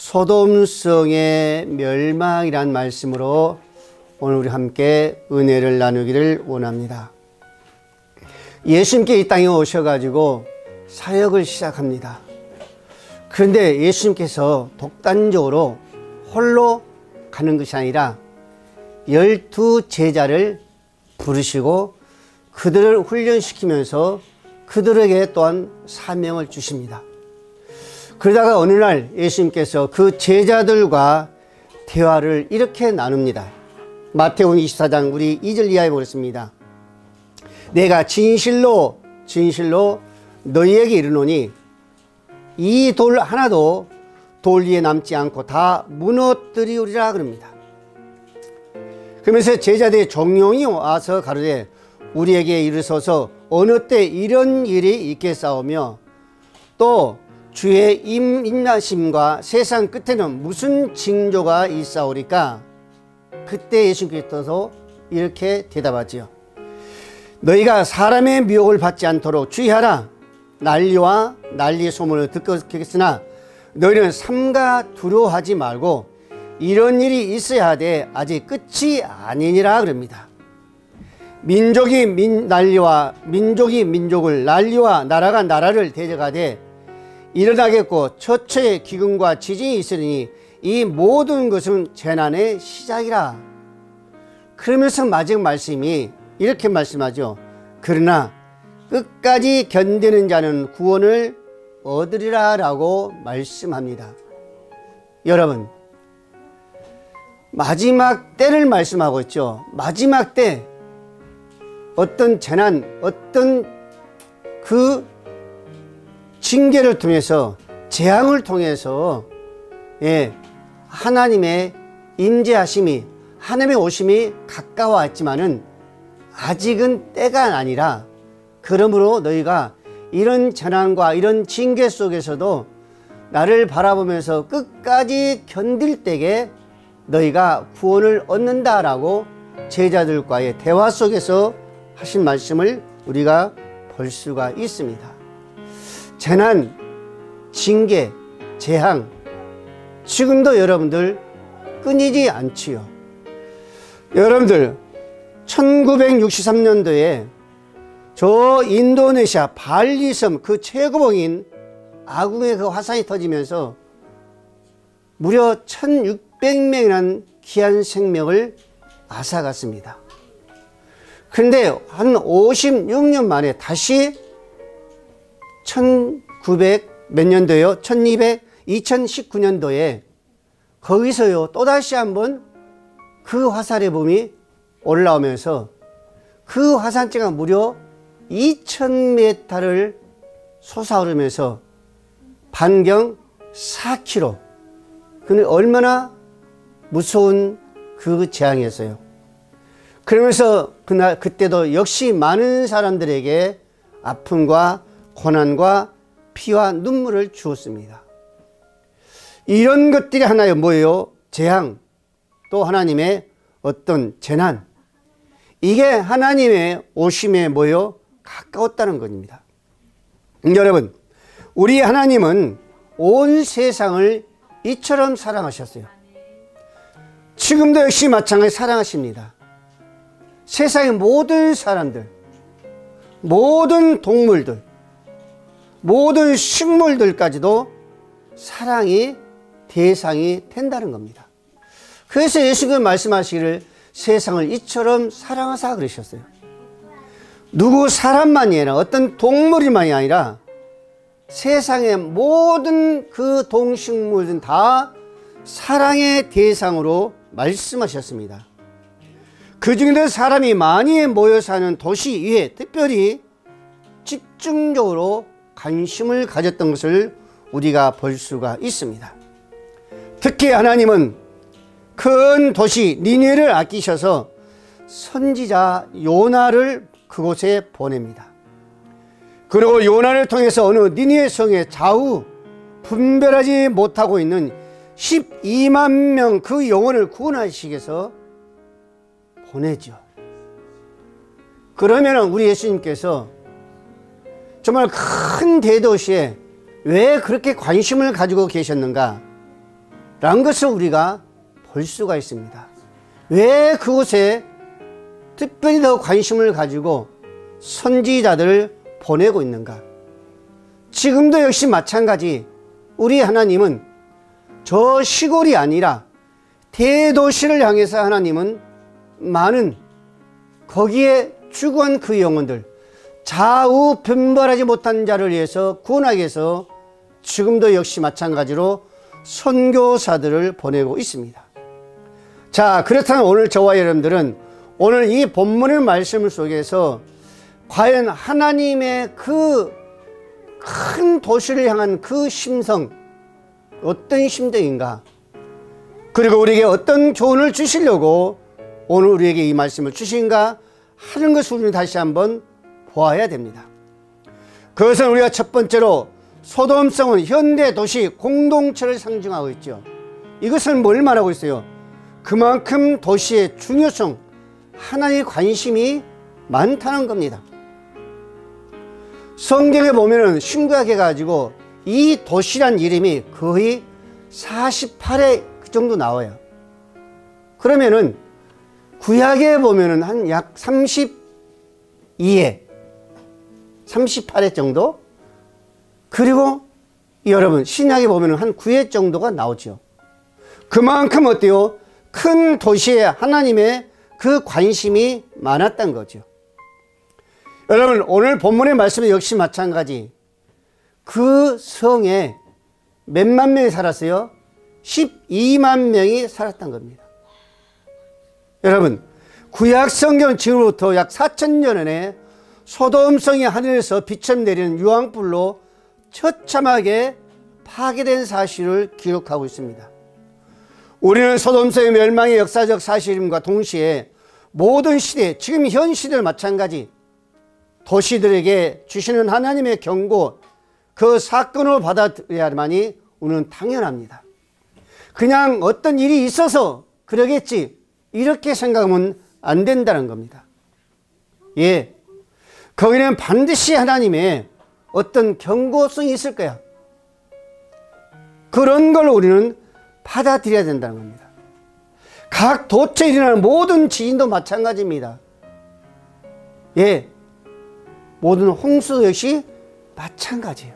소돔성의 멸망이란 말씀으로 오늘 우리 함께 은혜를 나누기를 원합니다. 예수님께 이 땅에 오셔가지고 사역을 시작합니다. 그런데 예수님께서 독단적으로 홀로 가는 것이 아니라 12 제자를 부르시고 그들을 훈련시키면서 그들에게 또한 사명을 주십니다. 그러다가 어느 날 예수님께서 그 제자들과 대화를 이렇게 나눕니다. 마태복음 24장 우리 2절 이하에 보겠습니다. 내가 진실로 너희에게 이르노니 이 돌 하나도 돌 위에 남지 않고 다 무너뜨리우리라 그럽니다. 그러면서 제자들이 종용이 와서 가로되 우리에게 이르소서 어느 때 이런 일이 있겠사오며 또 주의 임하심과 세상 끝에는 무슨 징조가 있사오리까? 그때 예수님께서 이렇게 대답하지요. 너희가 사람의 미혹을 받지 않도록 주의하라. 난리와 난리의 소문을 듣겠으나 너희는 삼가 두려워하지 말고 이런 일이 있어야 하되 아직 끝이 아니니라 그럽니다. 민족이 민족을 난리와 나라가 나라를 대적하되 일어나겠고 처처의 기근과 지진이 있으니 이 모든 것은 재난의 시작이라. 그러면서 마지막 말씀이 이렇게 말씀하죠. 그러나 끝까지 견디는 자는 구원을 얻으리라 라고 말씀합니다. 여러분, 마지막 때를 말씀하고 있죠. 마지막 때 어떤 재난, 어떤 그 징계를 통해서, 재앙을 통해서 하나님의 임재하심이, 하나님의 오심이 가까워왔지만은 아직은 때가 아니라, 그러므로 너희가 이런 재난과 이런 징계 속에서도 나를 바라보면서 끝까지 견딜 때에 너희가 구원을 얻는다라고 제자들과의 대화 속에서 하신 말씀을 우리가 볼 수가 있습니다. 재난, 징계, 재앙, 지금도 여러분들 끊이지 않지요. 여러분들 1963년도에 저 인도네시아 발리섬 그 최고봉인 아궁의 그 화산이 터지면서 무려 1600명이라는 귀한 생명을 앗아갔습니다. 그런데 한 56년 만에 다시 1900 몇 년도에요? 2019년도에 거기서요 또다시 한번 그 화산의 붐이 올라오면서 그 화산재가 무려 2000m를 솟아오르면서 반경 4km. 근데 얼마나 무서운 그 재앙이었어요. 그러면서 그때도 역시 많은 사람들에게 아픔과 고난과 피와 눈물을 주었습니다. 이런 것들이 하나의 뭐예요? 재앙, 또 하나님의 어떤 재난. 이게 하나님의 오심에 뭐예요? 가까웠다는 겁니다. 여러분, 우리 하나님은 온 세상을 이처럼 사랑하셨어요. 지금도 역시 마찬가지 사랑하십니다. 세상의 모든 사람들, 모든 동물들, 모든 식물들까지도 사랑이 대상이 된다는 겁니다. 그래서 예수님께서 말씀하시기를 세상을 이처럼 사랑하사 그러셨어요. 누구 사람만이 아니라 어떤 동물이만이 아니라 세상의 모든 그 동식물들은 다 사랑의 대상으로 말씀하셨습니다. 그 중에도 사람이 많이 모여 사는 도시 위에 특별히 집중적으로 관심을 가졌던 것을 우리가 볼 수가 있습니다. 특히 하나님은 큰 도시 니느웨를 아끼셔서 선지자 요나를 그곳에 보냅니다. 그리고 요나를 통해서 어느 니느웨 성의 좌우 분별하지 못하고 있는 12만 명 그 영혼을 구원하시기 위해서 보내죠. 그러면 우리 예수님께서 정말 큰 대도시에 왜 그렇게 관심을 가지고 계셨는가? 라는 것을 우리가 볼 수가 있습니다. 왜 그곳에 특별히 더 관심을 가지고 선지자들을 보내고 있는가? 지금도 역시 마찬가지 우리 하나님은 저 시골이 아니라 대도시를 향해서 하나님은 많은 거기에 죽어간 그 영혼들, 좌우 분별하지 못한 자를 위해서 구원하기 위해서 지금도 역시 마찬가지로 선교사들을 보내고 있습니다. 자, 그렇다면 오늘 저와 여러분들은 오늘 이 본문의 말씀 속에서 과연 하나님의 그 큰 도시를 향한 그 심성, 어떤 심정인가? 그리고 우리에게 어떤 교훈을 주시려고 오늘 우리에게 이 말씀을 주신가 하는 것을 우리는 다시 한번 보아야 됩니다. 그것은 우리가 첫 번째로 소돔성은 현대 도시 공동체를 상징하고 있죠. 이것은 뭘 말하고 있어요? 그만큼 도시의 중요성, 하나님의 관심이 많다는 겁니다. 성경에 보면은 신구약에 가지고 이 도시란 이름이 거의 48회 그 정도 나와요. 그러면은 구약에 보면은 한 약 32회, 38회 정도? 그리고 여러분 신약에 보면은 한 9회 정도가 나오죠. 그만큼 어때요? 큰 도시에 하나님의 그 관심이 많았던 거죠. 여러분 오늘 본문의 말씀은 역시 마찬가지. 그 성에 몇만 명이 살았어요? 12만 명이 살았던 겁니다. 여러분 구약 성경 지금부터 약 4,000년 전에 소돔성이 하늘에서 비처럼 내리는 유황불로 처참하게 파괴된 사실을 기록하고 있습니다. 우리는 소돔성의 멸망의 역사적 사실임과 동시에 모든 시대, 지금 현 시대를 마찬가지 도시들에게 주시는 하나님의 경고, 그 사건을 받아들여야만이 우리는 당연합니다. 그냥 어떤 일이 있어서 그러겠지 이렇게 생각하면 안 된다는 겁니다. 예, 거기는 반드시 하나님의 어떤 경고성이 있을 거야. 그런 걸 우리는 받아들여야 된다는 겁니다. 각 도처에 일어나는 모든 지진도 마찬가지입니다. 예, 모든 홍수 역시 마찬가지예요.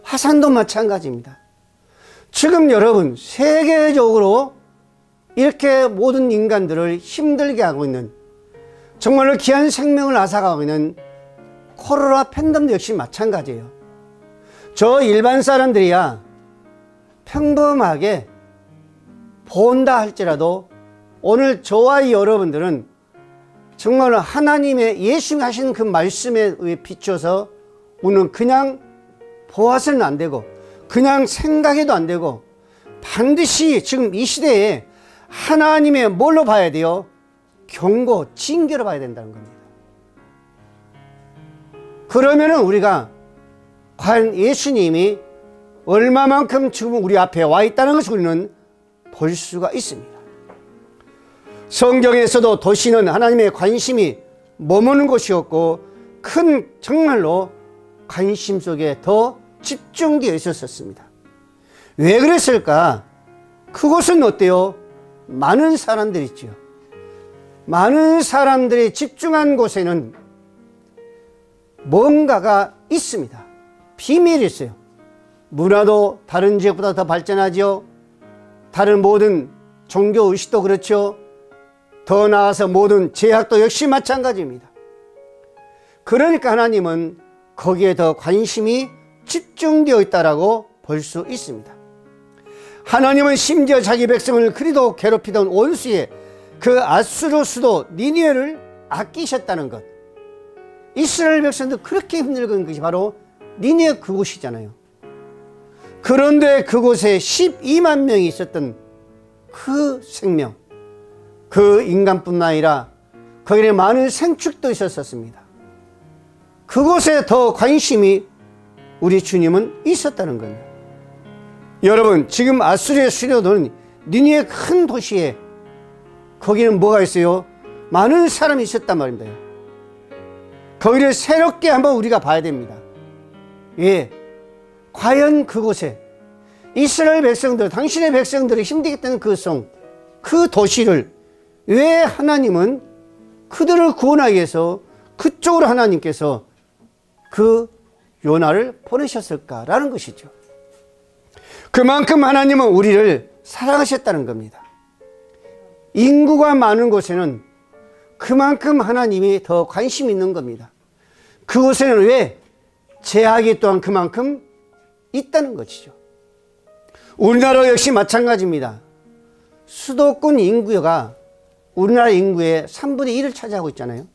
화산도 마찬가지입니다. 지금 여러분 세계적으로 이렇게 모든 인간들을 힘들게 하고 있는, 정말로 귀한 생명을 앗아가고 있는 코로나 팬데믹 역시 마찬가지예요. 저 일반 사람들이야 평범하게 본다 할지라도 오늘 저와 여러분들은 정말 하나님의 예수님이 하신 그 말씀에 비춰서 우리는 그냥 보아서는 안 되고 그냥 생각해도 안 되고 반드시 지금 이 시대에 하나님의 뭘로 봐야 돼요? 경고, 징계로 봐야 된다는 겁니다. 그러면은 우리가 과연 예수님이 얼마만큼 지금 우리 앞에 와 있다는 것을 우리는 볼 수가 있습니다. 성경에서도 도시는 하나님의 관심이 머무는 곳이었고 큰 정말로 관심 속에 더 집중되어 있었습니다. 왜 그랬을까? 그곳은 어때요? 많은 사람들이 있죠. 많은 사람들이 집중한 곳에는 뭔가가 있습니다. 비밀이 있어요. 문화도 다른 지역보다 더 발전하죠. 다른 모든 종교 의식도 그렇죠. 더 나아가서 모든 제약도 역시 마찬가지입니다. 그러니까 하나님은 거기에 더 관심이 집중되어 있다라고 볼 수 있습니다. 하나님은 심지어 자기 백성을 그리도 괴롭히던 원수의 그 아수르 수도 니느웨를 아끼셨다는 것. 이스라엘 백성도 그렇게 힘들건 것이 바로 니느웨 그곳이잖아요. 그런데 그곳에 12만 명이 있었던 그 생명, 그 인간뿐만 아니라 거기에 많은 생축도 있었습니다. 그곳에 더 관심이 우리 주님은 있었다는 겁니다. 여러분 지금 아수르의 수도는 니느웨 큰 도시에 거기는 뭐가 있어요? 많은 사람이 있었단 말입니다. 거기를 새롭게 한번 우리가 봐야 됩니다. 예, 과연 그곳에 이스라엘 백성들, 당신의 백성들이 힘들겠다는 그 성, 그 도시를 왜 하나님은 그들을 구원하기 위해서 그쪽으로 하나님께서 그 요나를 보내셨을까라는 것이죠. 그만큼 하나님은 우리를 사랑하셨다는 겁니다. 인구가 많은 곳에는 그만큼 하나님이 더 관심이 있는 겁니다. 그곳에는 왜? 제약이 또한 그만큼 있다는 것이죠. 우리나라 역시 마찬가지입니다. 수도권 인구가 우리나라 인구의 3분의 1을 차지하고 있잖아요.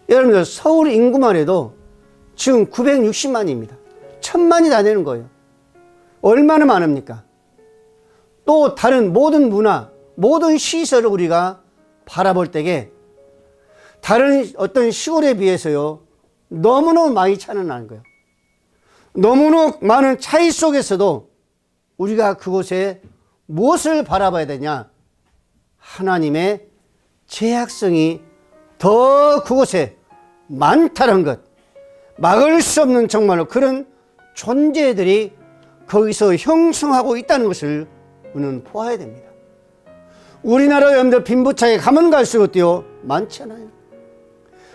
여러분들 서울 인구만 해도 지금 960만입니다. 1000만이 다 되는 거예요. 얼마나 많습니까? 또 다른 모든 문화, 모든 시설을 우리가 바라볼 때에 다른 어떤 시골에 비해서요, 너무너무 많이 차이는 나는 거예요. 너무너무 많은 차이 속에서도 우리가 그곳에 무엇을 바라봐야 되냐? 하나님의 제약성이 더 그곳에 많다는 것, 막을 수 없는 정말로 그런 존재들이 거기서 형성하고 있다는 것을 우리는 보아야 됩니다. 우리나라 여러분들 빈부차이 가면 갈수록 띄어 많지 않아요.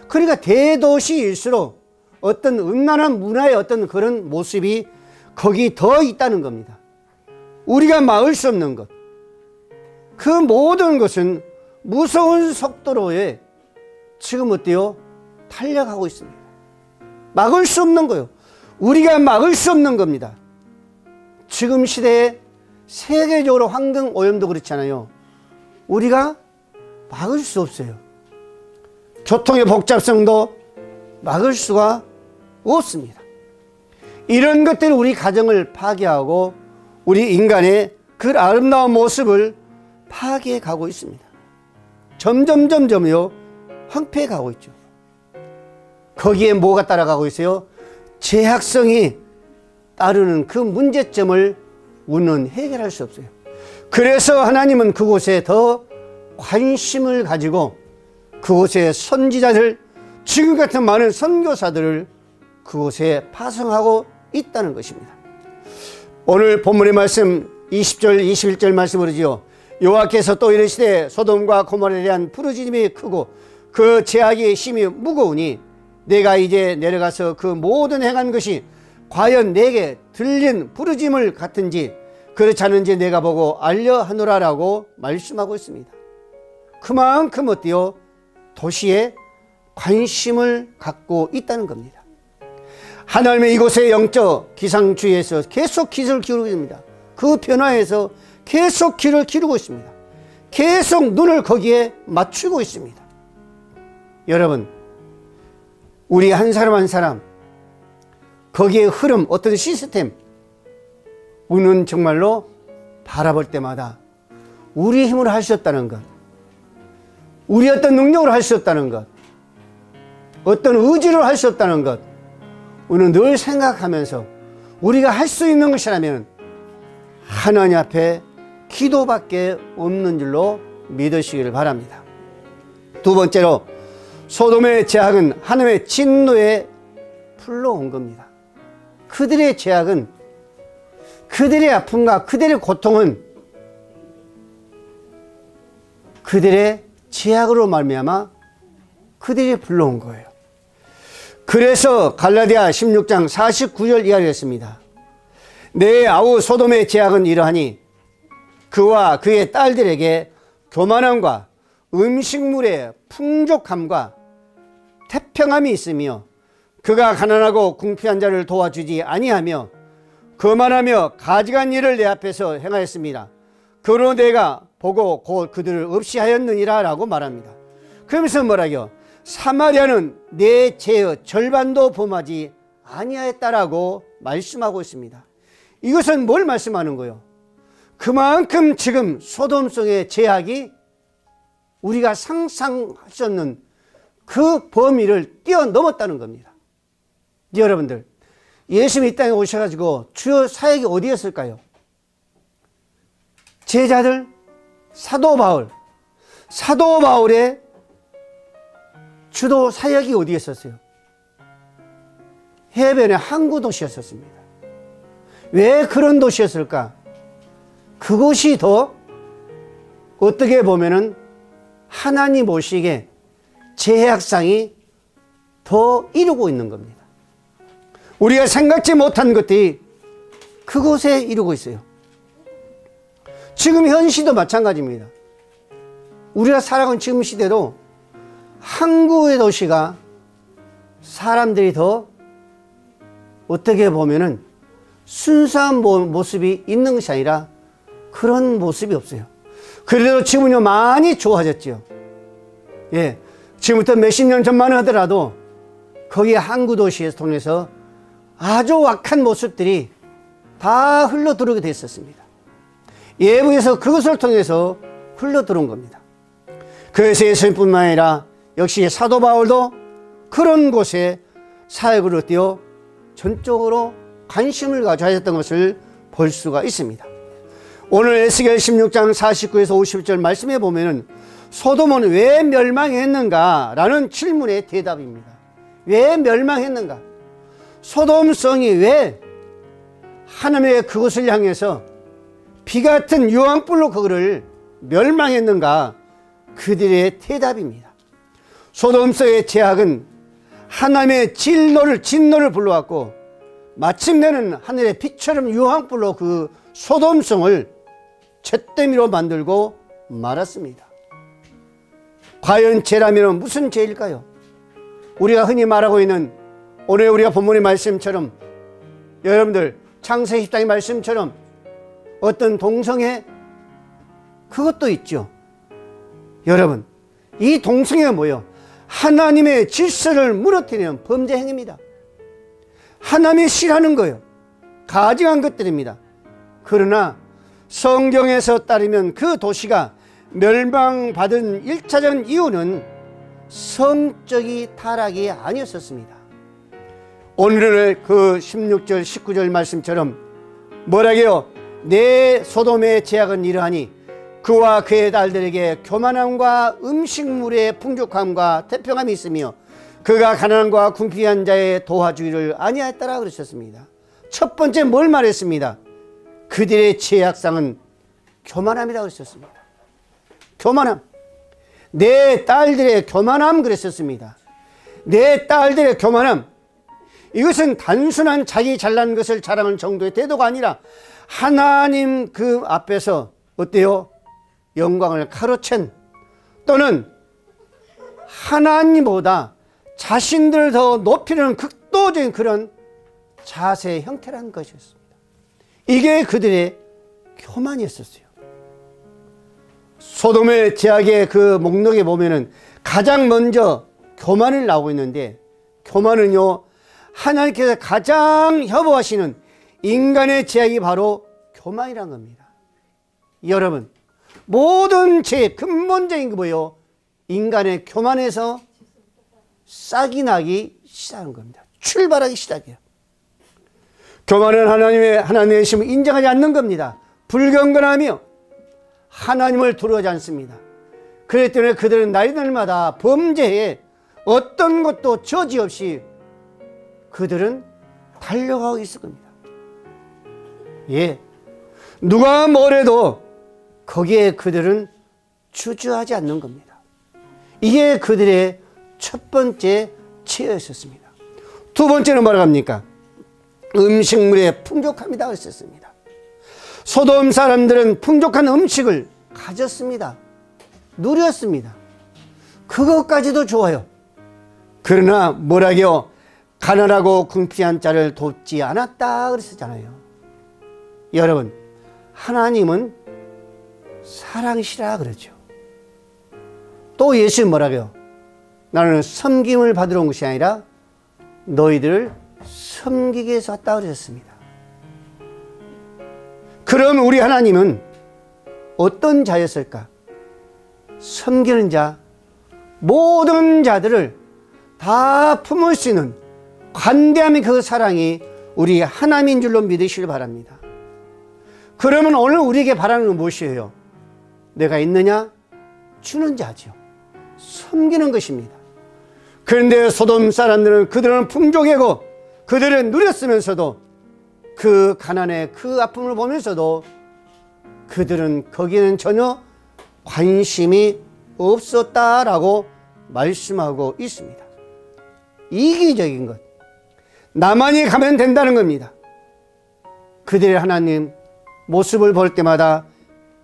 그러니까 대도시일수록 어떤 음란한 문화의 어떤 그런 모습이 거기 더 있다는 겁니다. 우리가 막을 수 없는 것, 그 모든 것은 무서운 속도로에 지금 어때요? 달려가고 있습니다. 막을 수 없는 거예요. 우리가 막을 수 없는 겁니다. 지금 시대에 세계적으로 환경 오염도 그렇잖아요. 우리가 막을 수 없어요. 교통의 복잡성도 막을 수가 없습니다. 이런 것들이 우리 가정을 파괴하고 우리 인간의 그 아름다운 모습을 파괴해 가고 있습니다. 점점요 황폐해 가고 있죠. 거기에 뭐가 따라가고 있어요? 제약성이 따르는 그 문제점을 우리는 해결할 수 없어요. 그래서 하나님은 그곳에 더 관심을 가지고 그곳에 선지자들, 지금 같은 많은 선교사들을 그곳에 파송하고 있다는 것입니다. 오늘 본문의 말씀 20절 21절 말씀으로지요, 여호와께서 또 이르시되 소돔과 고모라에 대한 부르짖음이 크고 그 제약의 심이 무거우니 내가 이제 내려가서 그 모든 행한 것이 과연 내게 들린 부르짖음을 같은지 그렇지 않은지 내가 보고 알려 하노라라고 말씀하고 있습니다. 그만큼 어때요? 도시에 관심을 갖고 있다는 겁니다. 하나님의 이곳의 영적 기상주의에서 계속 기술을 기울이고 있습니다. 그 변화에서 계속 귀를 기울이고 있습니다. 계속 눈을 거기에 맞추고 있습니다. 여러분, 우리 한 사람 한 사람 거기에 흐름, 어떤 시스템, 우리는 정말로 바라볼 때마다 우리 힘으로 할 수 없다는 것, 우리 어떤 능력으로 할 수 없다는 것, 어떤 의지로 할 수 없다는 것, 우리는 늘 생각하면서 우리가 할 수 있는 것이라면 하나님 앞에 기도밖에 없는 줄로 믿으시기를 바랍니다. 두 번째로, 소돔의 제약은 하나님의 진노에 불러온 겁니다. 그들의 제약은, 그들의 아픔과 그들의 고통은 그들의 제약으로 말미암아 그들이 불러온 거예요. 그래서 갈라디아 16장 49절 이하를 했습니다. 내 아우 소돔의 제약은 이러하니 그와 그의 딸들에게 교만함과 음식물의 풍족함과 태평함이 있으며 그가 가난하고 궁핍한 자를 도와주지 아니하며 거만하며 가증한 일을 내 앞에서 행하였습니다. 그러므로 내가 보고 곧 그들을 없이 하였느니라 라고 말합니다. 그러면서 뭐라고요? 사마리아는 내 죄의 절반도 범하지 아니하였다라고 말씀하고 있습니다. 이것은 뭘 말씀하는 거예요? 그만큼 지금 소돔성의 제약이 우리가 상상할 수 없는 그 범위를 뛰어넘었다는 겁니다. 여러분들, 예수님이 이 땅에 오셔가지고 주요 사역이 어디였을까요? 제자들, 사도 바울의 주도 사역이 어디였었어요? 해변의 항구 도시였었습니다. 왜 그런 도시였을까? 그곳이 더 어떻게 보면은 하나님 오시기에 제약상이 더 이루고 있는 겁니다. 우리가 생각지 못한 것들이 그곳에 이루고 있어요. 지금 현 시도 마찬가지입니다. 우리가 살아가는 지금 시대도 한국의 도시가 사람들이 더 어떻게 보면은 순수한 모습이 있는 것이 아니라 그런 모습이 없어요. 그래도 지금은요 많이 좋아졌죠. 예, 지금부터 몇십 년 전만 하더라도 거기 항구 도시에서 통해서 아주 악한 모습들이 다 흘러 들어오게 됐었습니다. 예부에서 그것을 통해서 흘러 들어온 겁니다. 그래서 예수님뿐만 아니라 역시 사도 바울도 그런 곳에 사역을 어때요? 전적으로 관심을 가져 하셨던 것을 볼 수가 있습니다. 오늘 에스겔 16장 49에서 50절 말씀에 보면은 소돔은 왜 멸망했는가? 라는 질문의 대답입니다. 왜 멸망했는가? 소돔성이 왜 하나님의 그곳을 향해서 비 같은 유황불로 그거를 멸망했는가? 그들의 대답입니다. 소돔성의 제약은 하나님의 진노를 불러왔고 마침내는 하늘의 빛처럼 유황불로 그 소돔성을 잿더미로 만들고 말았습니다. 과연 죄라면 무슨 죄일까요? 우리가 흔히 말하고 있는 오늘 우리가 본문의 말씀처럼 여러분들 창세기 10장의 말씀처럼 어떤 동성애 그것도 있죠. 여러분 이 동성애가 뭐예요? 하나님의 질서를 무너뜨리는 범죄 행위입니다. 하나님이 싫어하는 거예요. 가증한 것들입니다. 그러나 성경에서 따르면 그 도시가 멸망받은 1차적인 이유는 성적인 타락이 아니었었습니다. 오늘 그 16절 19절 말씀처럼 뭐라고요? 내 소돔의 제약은 이러하니 그와 그의 딸들에게 교만함과 음식물의 풍족함과 태평함이 있으며 그가 가난함과 궁핍한 자의 도와주기를 아니하였더라 그러셨습니다. 첫 번째 뭘 말했습니다? 그들의 제약상은 교만함이라고 그러셨습니다. 교만함. 내 딸들의 교만함 그랬었습니다. 내 딸들의 교만함. 이것은 단순한 자기 잘난 것을 자랑하는 정도의 태도가 아니라 하나님 그 앞에서 어때요? 영광을 가로챈 또는 하나님보다 자신들을 더 높이는 극도적인 그런 자세의 형태라는 것이었습니다. 이게 그들의 교만이었었어요. 소돔의 제약의 그 목록에 보면은 가장 먼저 교만을 나오고 있는데 교만은요 하나님께서 가장 혐오하시는 인간의 제약이 바로 교만이란 겁니다. 여러분 모든 죄의 근본적인 게 뭐예요? 인간의 교만에서 싹이 나기 시작하는 겁니다. 출발하기 시작해요. 교만은 하나님의 심을 인정하지 않는 겁니다. 불경건하며 하나님을 두려워하지 않습니다. 그렇기 때문에 그들은 날마다 범죄에 어떤 것도 저지없이 그들은 달려가고 있을 겁니다. 예, 누가 뭐래도 거기에 그들은 주저하지 않는 겁니다. 이게 그들의 첫 번째 체험이었습니다. 두 번째는 뭐라고 합니까? 음식물의 풍족함이다 했었습니다. 소돔 사람들은 풍족한 음식을 가졌습니다. 누렸습니다. 그것까지도 좋아요. 그러나 뭐라고요? 가난하고 궁핍한 자를 돕지 않았다 그랬었잖아요. 여러분 하나님은 사랑이시라 그러죠. 또 예수는 뭐라고요? 나는 섬김을 받으러 온 것이 아니라 너희들을 섬기기 위해서 왔다 그러셨습니다. 그럼 우리 하나님은 어떤 자였을까? 섬기는 자, 모든 자들을 다 품을 수 있는 관대함의 그 사랑이 우리 하나님인 줄로 믿으시길 바랍니다. 그러면 오늘 우리에게 바라는 건 무엇이에요? 내가 있느냐? 주는 자죠. 섬기는 것입니다. 그런데 소돔 사람들은 그들은 풍족하고 그들은 누렸으면서도 그 가난의 그 아픔을 보면서도 그들은 거기에는 전혀 관심이 없었다라고 말씀하고 있습니다. 이기적인 것, 나만이 가면 된다는 겁니다. 그들의 하나님 모습을 볼 때마다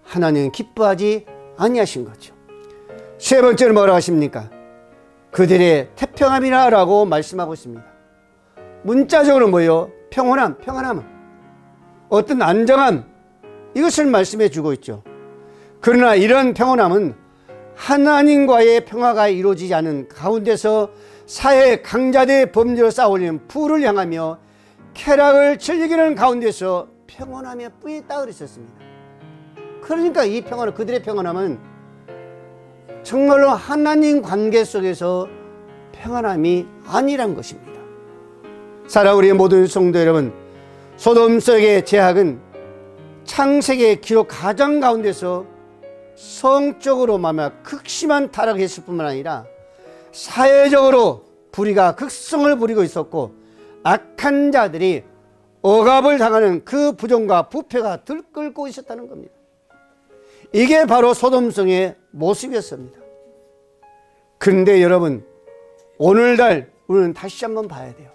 하나님은 기뻐하지 아니하신 거죠. 세 번째로 뭐라고 하십니까? 그들의 태평함이라 라고 말씀하고 있습니다. 문자적으로 뭐예요? 평안함, 어떤 안정함, 이것을 말씀해 주고 있죠. 그러나 이런 평안함은 하나님과의 평화가 이루어지지 않은 가운데서 사회 강자들의 범죄로 쌓아올리는 부를 향하며 쾌락을 즐기는 가운데서 평안함에 뿌였다 그랬었습니다. 그러니까 이 평안함, 그들의 평안함은 정말로 하나님 관계 속에서 평안함이 아니란 것입니다. 사랑하는 우리 모든 성도 여러분, 소돔 속의 죄악은 창세기의 기록 가장 가운데서 성적으로 말미암아 극심한 타락했을 뿐만 아니라 사회적으로 불의가 극성을 부리고 있었고 악한 자들이 억압을 당하는 그 부정과 부패가 들끓고 있었다는 겁니다. 이게 바로 소돔성의 모습이었습니다. 그런데 여러분, 오늘날 우리는 다시 한번 봐야 돼요.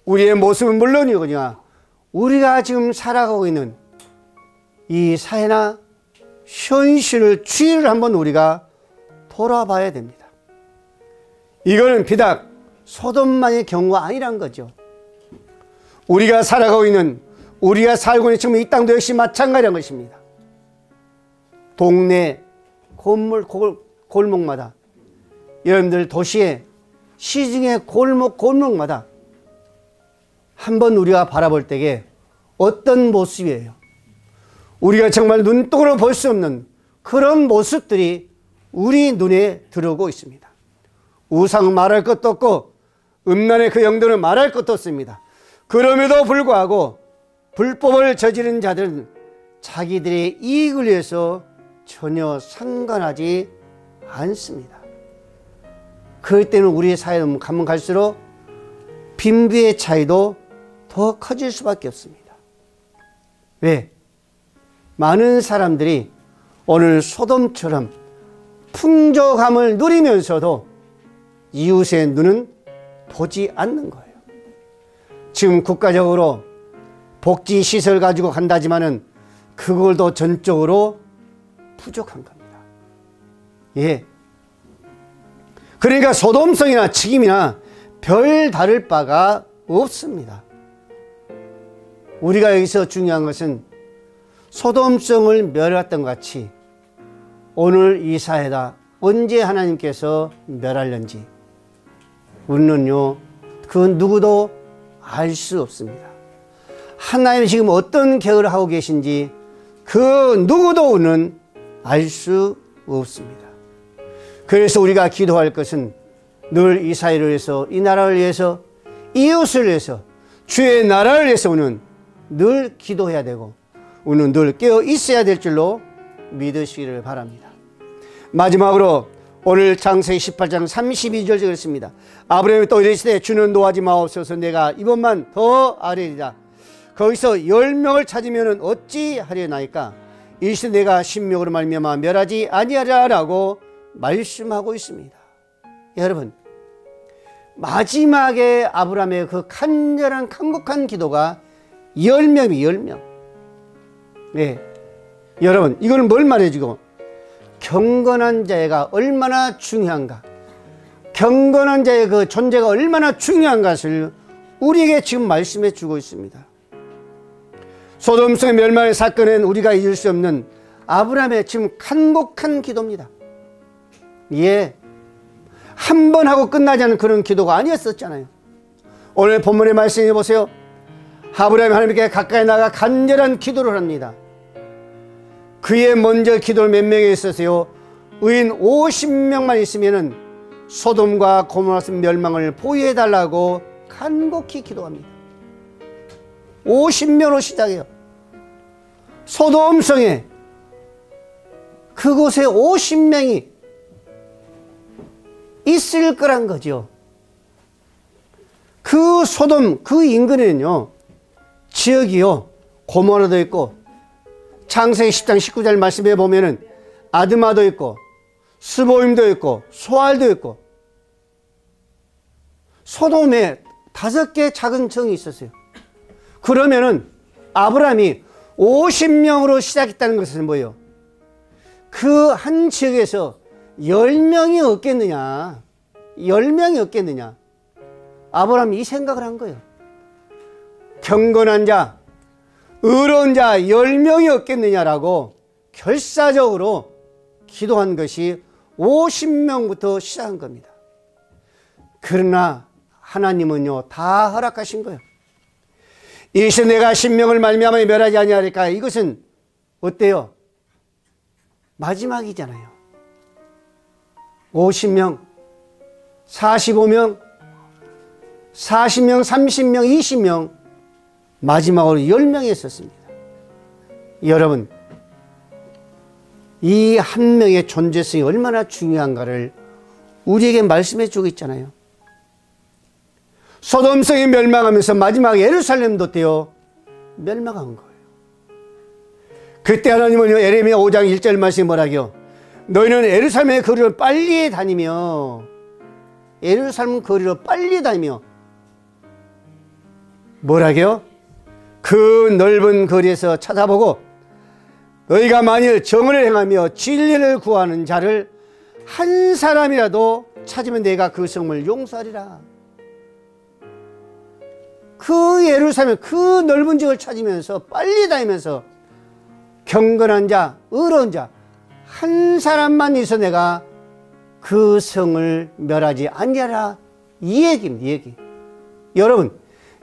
우리의 모습은 물론이거니와 우리가 지금 살아가고 있는 이 사회나 현실을 주의를 한번 우리가 돌아봐야 됩니다. 이거는 비단 소돔만의 경우가 아니란 거죠. 우리가 살아가고 있는, 우리가 살고 있는 지금 이 땅도 역시 마찬가지란 것입니다. 동네 골목마다, 여러분들 도시의 시중의 골목마다 한번 우리가 바라볼 때에 어떤 모습이에요? 우리가 정말 눈독으로 볼 수 없는 그런 모습들이 우리 눈에 들어오고 있습니다. 우상 말할 것도 없고 음란의 그 영도는 말할 것도 없습니다. 그럼에도 불구하고 불법을 저지른 자들은 자기들의 이익을 위해서 전혀 상관하지 않습니다. 그럴 때는 우리의 사회는 가면 갈수록 빈부의 차이도 더 커질 수밖에 없습니다. 왜? 많은 사람들이 오늘 소돔처럼 풍족함을 누리면서도 이웃의 눈은 보지 않는 거예요. 지금 국가적으로 복지시설 가지고 간다지만은 그걸도 전적으로 부족한 겁니다. 예. 그러니까 소돔성이나 책임이나 별 다를 바가 없습니다. 우리가 여기서 중요한 것은 소돔성을 멸했던 것 같이 오늘 이 사회가 언제 하나님께서 멸하려는지 우리는요, 그 누구도 알 수 없습니다. 하나님이 지금 어떤 계획을 하고 계신지 그 누구도 우리는 알 수 없습니다. 그래서 우리가 기도할 것은 늘 이 사회를 위해서, 이 나라를 위해서, 이웃을 위해서, 주의 나라를 위해서 우리는 늘 기도해야 되고 우리는 늘 깨어 있어야 될 줄로 믿으시기를 바랍니다. 마지막으로 오늘 창세기 18장 32절 그랬습니다. 아브라함이 또 이르시되 주는 노하지 마옵소서. 내가 이번만 더 아뢰리라. 거기서 10명을 찾으면 어찌 하려나이까. 이르시되 내가 10명으로 말미암아 멸하지 아니하리라고 말씀하고 있습니다. 여러분, 마지막에 아브라함의 그 간절한 간곡한 기도가 10명이 10명. 네. 여러분, 이거는 뭘 말해주고, 경건한 자가 얼마나 중요한가, 경건한 자의 그 존재가 얼마나 중요한 것을 우리에게 지금 말씀해 주고 있습니다. 소돔성의 멸망의 사건은 우리가 잊을 수 없는 아브라함의 지금 간곡한 기도입니다. 예, 한 번 하고 끝나지 않은 그런 기도가 아니었었잖아요. 오늘 본문의 말씀해 보세요. 아브라함이 하나님께 가까이 나가 간절한 기도를 합니다. 그의 먼저 기도를 몇 명이 있었어요? 의인 50명만 있으면 소돔과 고모라 멸망을 보유해달라고 간곡히 기도합니다. 50명으로 시작해요. 소돔성에 그곳에 50명이 있을 거란 거죠. 그 소돔, 그 인근에는요, 지역이요 고모라도 있고, 창세기 10장 19절 말씀에 보면은 아드마도 있고 스보임도 있고 소알도 있고, 소돔에 5개 작은 성이 있었어요. 그러면은 아브라함이 50명으로 시작했다는 것은 뭐예요? 그 한 지역에서 10명이 없겠느냐, 10명이 없겠느냐. 아브라함이 이 생각을 한 거예요. 경건한 자, 의로운 자 10명이 없겠느냐라고 결사적으로 기도한 것이 50명부터 시작한 겁니다. 그러나 하나님은요 다 허락하신 거예요. 이세 내가 신명을 말미암아 멸하지 아니하리까. 이것은 어때요? 마지막이잖아요. 50명, 45명, 40명, 30명, 20명, 마지막으로 10명이 있었습니다. 여러분, 이 한 명의 존재성이 얼마나 중요한가를 우리에게 말씀해 주고 있잖아요. 소돔성이 멸망하면서 마지막에 예루살렘도 어때요? 멸망한 거예요. 그때 하나님은 예레미야 5장 1절 말씀이 뭐라고요? 너희는 예루살렘의 거리를 빨리 다니며, 예루살렘 거리를 빨리 다니며 뭐라고요? 그 넓은 거리에서 찾아보고 너희가 만일 정의를 행하며 진리를 구하는 자를 한 사람이라도 찾으면 내가 그 성을 용서하리라. 그 예루살렘 그 넓은 지역을 찾으면서 빨리 다니면서 경건한 자, 의로운 자 한 사람만 있어 내가 그 성을 멸하지 아니하라. 이 얘기입니다. 이 얘기. 여러분,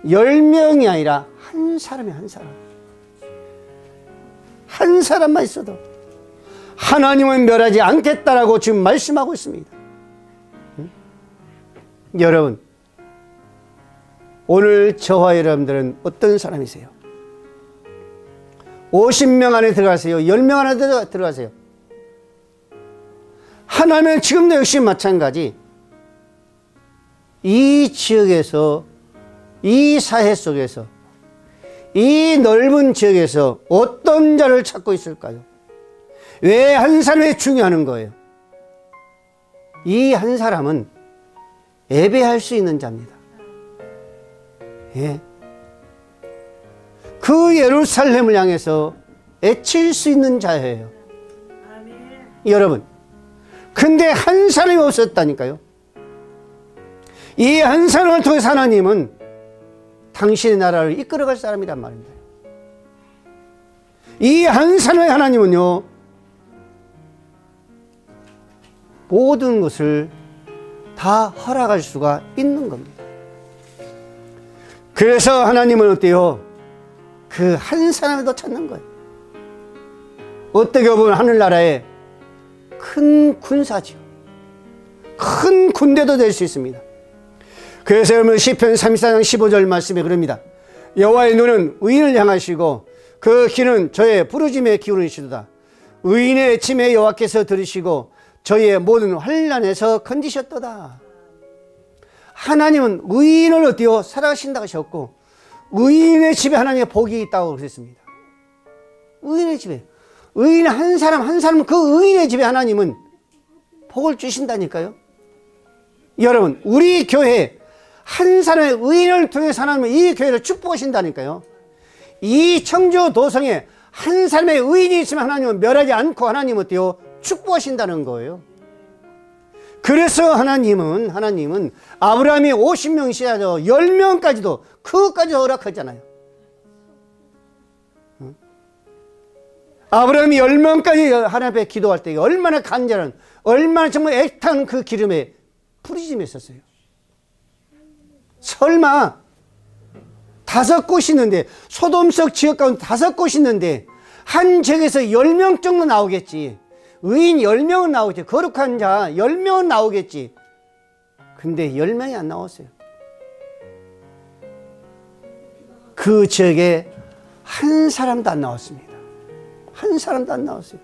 10명이 아니라 한 사람이 한 사람. 한 사람만 있어도 하나님은 멸하지 않겠다라고 지금 말씀하고 있습니다. 응? 여러분, 오늘 저와 여러분들은 어떤 사람이세요? 50명 안에 들어가세요? 10명 안에 들어가세요? 하나님은 지금도 역시 마찬가지. 이 지역에서, 이 사회 속에서, 이 넓은 지역에서 어떤 자를 찾고 있을까요? 왜 한 사람이 중요한 거예요? 이 한 사람은 예배할 수 있는 자입니다. 예. 그 예루살렘을 향해서 애칠 수 있는 자예요. 아멘. 여러분, 근데 한 사람이 없었다니까요. 이 한 사람을 통해서 하나님은 당신의 나라를 이끌어갈 사람이란 말입니다. 이 한 사람의 하나님은요 모든 것을 다 허락할 수가 있는 겁니다. 그래서 하나님은 어때요? 그 한 사람을 더 찾는 거예요. 어떻게 보면 하늘나라의 큰 군사죠. 큰 군대도 될 수 있습니다. 그래서 여러분 시편 34장 15절 말씀에 그럽니다. 여호와의 눈은 의인을 향하시고 그 귀는 저의 부르짖음에 기울이시도다. 의인의 애침에 여호와께서 들으시고 저의 모든 환난에서 건지셨도다. 하나님은 의인을 어때요? 살아가신다고 하셨고 의인의 집에 하나님의 복이 있다고 그랬습니다. 의인의 집에, 의인 한 사람 그 의인의 집에 하나님은 복을 주신다니까요. 여러분, 우리 교회 한 사람의 의인을 통해서 하나님은 이 교회를 축복하신다니까요. 이 청주 도성에 한 사람의 의인이 있으면 하나님은 멸하지 않고 하나님은 어때요? 축복하신다는 거예요. 그래서 하나님은 아브라함이 50명 시작해서 10명까지도 그것까지 허락하잖아요. 아브라함이 10명까지 하나님 앞에 기도할 때 얼마나 간절한, 얼마나 정말 애타는 그 기름에 부르짖음이 있었어요. 설마 5곳이 있는데, 소돔석 지역 가운데 5곳이 있는데 한 지역에서 10명 정도 나오겠지. 의인 10명은 나오겠지. 거룩한 자 10명은 나오겠지. 근데 10명이 안 나왔어요. 그 지역에 한 사람도 안 나왔습니다. 한 사람도 안 나왔어요.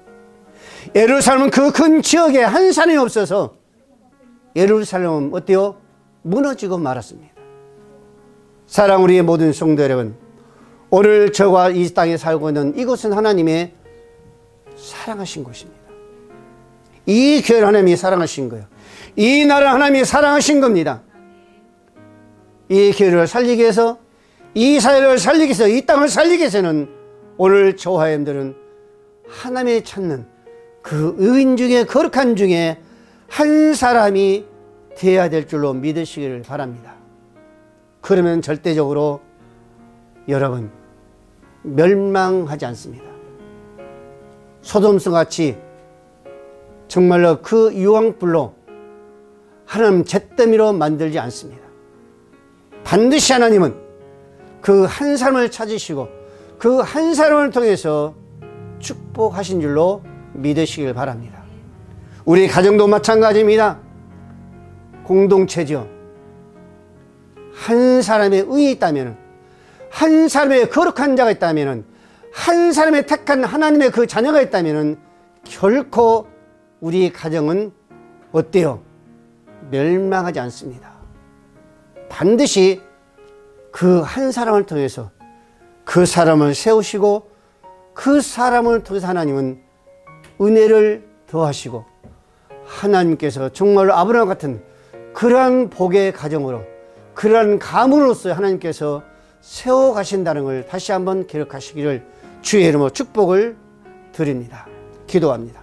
예루살렘은 그 큰 지역에 한 사람이 없어서 예루살렘은 어때요? 무너지고 말았습니다. 사랑 우리의 모든 성도 여러분, 오늘 저와 이 땅에 살고 있는 이곳은 하나님의 사랑하신 곳입니다. 이 교회를 하나님이 사랑하신 거예요. 이 나라를 하나님이 사랑하신 겁니다. 이 교회를 살리기 위해서, 이 사회를 살리기 위해서, 이 땅을 살리기 위해서는 오늘 저와 여러분들은 하나님이 찾는 그 의인 중에, 거룩한 중에 한 사람이 되어야 될 줄로 믿으시기를 바랍니다. 그러면 절대적으로 여러분 멸망하지 않습니다. 소돔과 같이 정말로 그 유황불로 하나님 잿더미로 만들지 않습니다. 반드시 하나님은 그 한 사람을 찾으시고 그 한 사람을 통해서 축복하신 줄로 믿으시길 바랍니다. 우리 가정도 마찬가지입니다. 공동체죠. 한 사람의 의이 있다면, 한 사람의 거룩한 자가 있다면, 한 사람의 택한 하나님의 그 자녀가 있다면 결코 우리 가정은 어때요? 멸망하지 않습니다. 반드시 그 한 사람을 통해서 그 사람을 세우시고 그 사람을 통해서 하나님은 은혜를 더하시고 하나님께서 정말로 아브라함 같은 그러한 복의 가정으로, 그러한 가문으로서 하나님께서 세워가신다는 걸 다시 한번 기억하시기를 주의 이름으로 축복을 드립니다. 기도합니다.